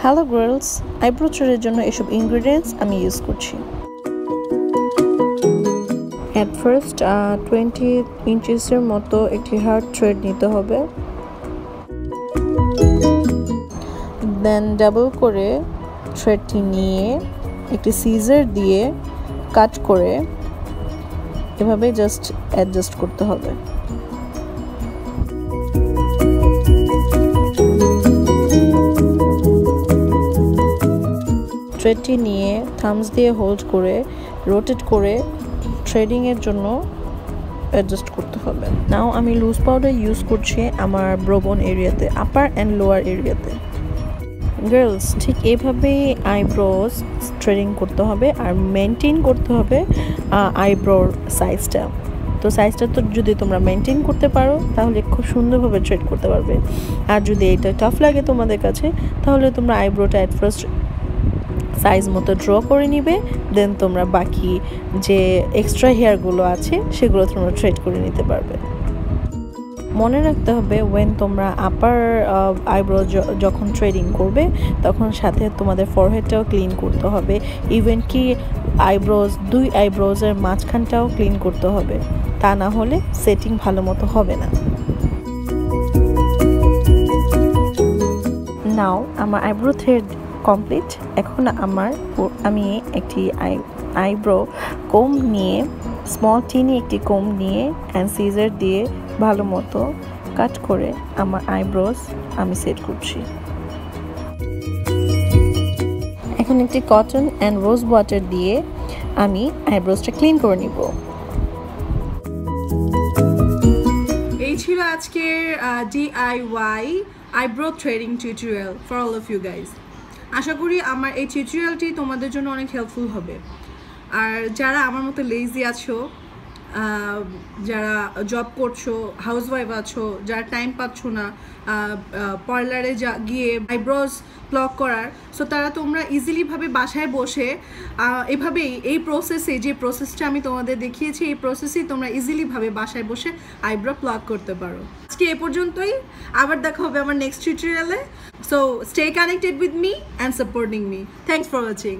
Hello girls, eyebrow থ্রেডের জন্য এসব ইনগ্রিডিয়েন্টস আমি ইউজ করছি। অ্যাট ফার্স্ট 20 ইঞ্চিসের মতো একটি হার্ড থ্রেড নিতে হবে। দেন ডাবল করে থ্রেডটি নিয়ে একটি সিজার দিয়ে কাট করে এভাবে জাস্ট অ্যাডজাস্ট করতে হবে। থ্রেডটি নিয়ে থামস দিয়ে হোল্ড করে রোটেট করে থ্রেডিংয়ের জন্য অ্যাডজাস্ট করতে হবে। নাও আমি লুজ পাউডার ইউজ করছি আমার ব্রোবন এরিয়াতে, আপার অ্যান্ড লোয়ার এরিয়াতে। গার্লস, ঠিক এইভাবেই আইব্রোজ থ্রেডিং করতে হবে আর মেনটেন করতে হবে আইব্রোর সাইজটা। তো সাইজটা তো যদি তোমরা মেনটেন করতে পারো তাহলে খুব সুন্দরভাবে থ্রেড করতে পারবে। আর যদি এটা টাফ লাগে তোমাদের কাছে তাহলে তোমরা আইব্রোটা অ্যাট ফার্স্ট সাইজ মতো ড্র করে নিবে, দেন তোমরা বাকি যে এক্সট্রা হেয়ারগুলো আছে সেগুলো তোমরা থ্রেড করে নিতে পারবে। মনে রাখতে হবে ওয়েন তোমরা আপার আইব্রো যখন থ্রেডিং করবে তখন সাথে তোমাদের ফরহেডটাও ক্লিন করতে হবে, ইভেন কি দুই আইব্রোজের মাঝখানটাও ক্লিন করতে হবে, তা না হলে সেটিং ভালো মতো হবে না। নাও আমার আইব্রো থ্রেড কমপ্লিট। এখন আমি একটি আইব্রো কোম নিয়ে, স্মল টিনি একটি কোম নিয়ে অ্যান্ড সিজার দিয়ে ভালো মতো কাট করে আমার আইব্রোজ আমি সেট করছি। এখন একটি কটন অ্যান্ড রোজ ওয়াটার দিয়ে আমি আইব্রোজটা ক্লিন করে নিব। এই ছিল আজকের DIY eyebrow threading tutorial for all of you guys. আশা করি আমার এই টিউটোরিয়ালটি তোমাদের জন্য অনেক হেল্পফুল হবে। আর যারা আমার মতো লেজি আছো, যারা জব করছো, হাউসওয়াইফ আছো, যারা টাইম পাচ্ছ না পার্লারে গিয়ে আইব্রোজ প্লক করার, সো তারা তোমরা ইজিলিভাবে বাসায় বসে এভাবেই এই প্রসেসে, যে প্রসেসটা আমি তোমাদের দেখিয়েছি এই প্রসেসেই তোমরা ইজিলিভাবে বাসায় বসে আইব্রো প্লক করতে পারো। আজকে এ পর্যন্তই, আবার দেখা হবে আমার নেক্সট টিউটোরিয়ালে। So stay connected with me and supporting me. Thanks for watching.